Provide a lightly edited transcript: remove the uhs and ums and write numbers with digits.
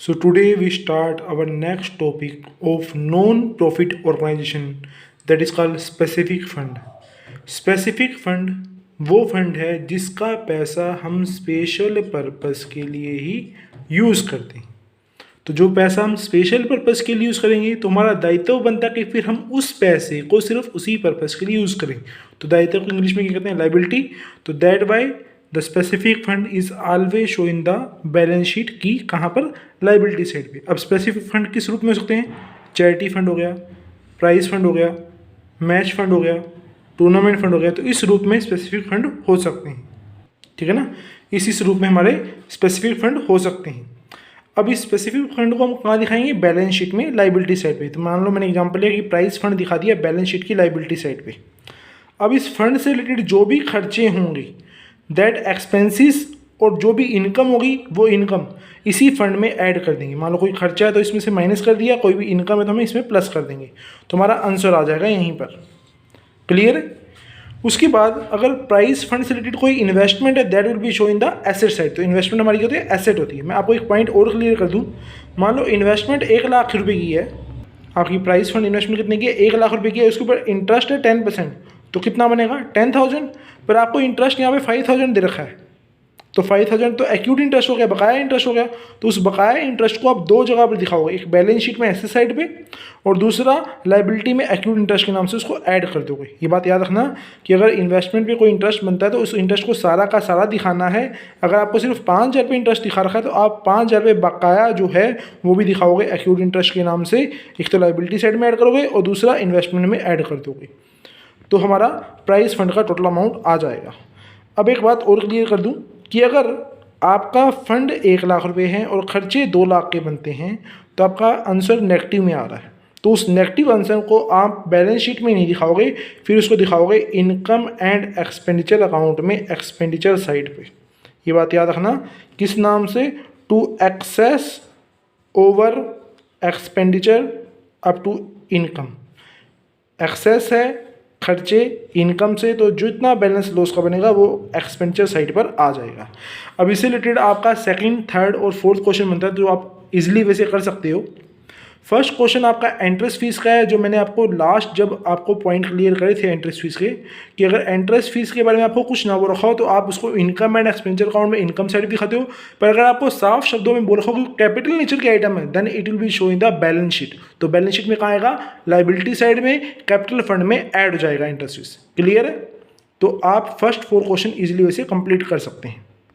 So today we start our next topic of non-profit organization that is called specific fund. Specific fund वो fund है जिसका पैसा हम special purpose के लिए ही यूज़ करते हैं। तो जो पैसा हम स्पेशल पर्पस के लिए यूज़ करेंगे तो हमारा दायित्व बनता है कि फिर हम उस पैसे को सिर्फ उसी पर्पस के लिए यूज़ करें। तो दायित्व को इंग्लिश में क्या कहते हैं? लाइबिलिटी। तो that why the specific fund is always show in the balance sheet की कहाँ पर? लाइबिलिटी साइड पे। अब स्पेसिफिक फंड किस रूप में हो सकते हैं? चैरिटी फंड हो गया, प्राइज फंड हो गया, मैच फंड हो गया, टूर्नामेंट फंड हो गया। तो इस रूप में स्पेसिफिक फंड हो सकते हैं, ठीक है ना। इस रूप में हमारे स्पेसिफिक फंड हो सकते हैं। अब इस स्पेसिफिक फंड को हम कहाँ दिखाएंगे? बैलेंस शीट में, लाइबिलिटी साइड पे। तो मान लो मैंने एग्जांपल लिया कि प्राइस फंड दिखा दिया बैलेंस शीट की लाइबिलिटी साइड पे। अब इस फंड से रिलेटेड जो भी खर्चे होंगे, दैट एक्सपेंसेस, और जो भी इनकम होगी वो इनकम इसी फंड में ऐड कर देंगे। मान लो कोई खर्चा है तो इसमें से माइनस कर दिया, कोई भी इनकम है तो हमें इसमें प्लस कर देंगे। तो हमारा आंसर आ जाएगा यहीं पर। क्लियर है? उसके बाद अगर प्राइस फंड से रिलेटेड कोई इन्वेस्टमेंट है, that will be show in the asset side. तो इन्वेस्टमेंट हमारी क्या होती है? एसेट होती है। मैं आपको एक पॉइंट और क्लियर कर दूं। मान लो इन्वेस्टमेंट 1,00,000 रुपये की है, आपकी प्राइस फंड इन्वेस्टमेंट कितने की है? 1,00,000 रुपये की है। उसके ऊपर इंटरेस्ट है 10%, तो कितना बनेगा? 10,000। पर आपको इंटरेस्ट यहाँ पे 5,000 दे रखा है, तो 5,000 तो एक्यूट इंटरेस्ट हो गया, बकाया इंटरेस्ट हो गया। तो उस बकाया इंटरेस्ट को आप दो जगह पर दिखाओगे, एक बैलेंस शीट में एसेट साइड पे, और दूसरा लाइबिलिटी में एक्यूट इंटरेस्ट के नाम से उसको ऐड कर दोगे। ये बात याद रखना कि अगर इन्वेस्टमेंट पे कोई इंटरेस्ट बनता है तो उस इंटरेस्ट को सारा का सारा दिखाना है। अगर आपको सिर्फ 5,000 रुपये इंटरेस्ट दिखा रखा है तो आप 5,000 रुपये बकाया जो है वो भी दिखाओगे एक्यूट इंटरेस्ट के नाम से। एक तो लाइबिलिटी साइड में ऐड करोगे और दूसरा इन्वेस्टमेंट में ऐड कर दोगे, तो हमारा प्राइस फंड का टोटल अमाउंट आ जाएगा। अब एक बात और क्लियर कर दूं कि अगर आपका फंड 1,00,000 रुपये है और खर्चे 2,00,000 के बनते हैं तो आपका आंसर नेगेटिव में आ रहा है। तो उस नेगेटिव आंसर को आप बैलेंस शीट में नहीं दिखाओगे, फिर उसको दिखाओगे इनकम एंड एक्सपेंडिचर अकाउंट में, एक्सपेंडिचर साइड पे। ये बात याद रखना, किस नाम से? To excess over expenditure up to income. Excess है खर्चे इनकम से, तो जितना बैलेंस लॉस का बनेगा वो एक्सपेंडिचर साइड पर आ जाएगा। अब इससे रिलेटेड आपका सेकंड, थर्ड और फोर्थ क्वेश्चन बनता है जो आप इजीली वैसे कर सकते हो। फर्स्ट क्वेश्चन आपका इंटरेस्ट फीस का है, जो मैंने आपको लास्ट जब आपको पॉइंट क्लियर करे थे इंटरेस्ट फीस के, कि अगर इंटरेस्ट फीस के बारे में आपको कुछ ना बोल रखा हो तो आप उसको इनकम एंड एक्सपेंडिचर अकाउंट में इनकम साइड दिखाते हो। पर अगर आपको साफ शब्दों में बोल रखा हो कि कैपिटल नेचर के आइटम है, then it will be show in the balance sheet. तो बैलेंस शीट में कहाँ आएगा? लाइबिलिटी साइड में, कैपिटल फंड में ऐड हो जाएगा इंटरेस्ट फीस। क्लियर है? तो आप फर्स्ट 4 क्वेश्चन इजिली वैसे कंप्लीट कर सकते हैं।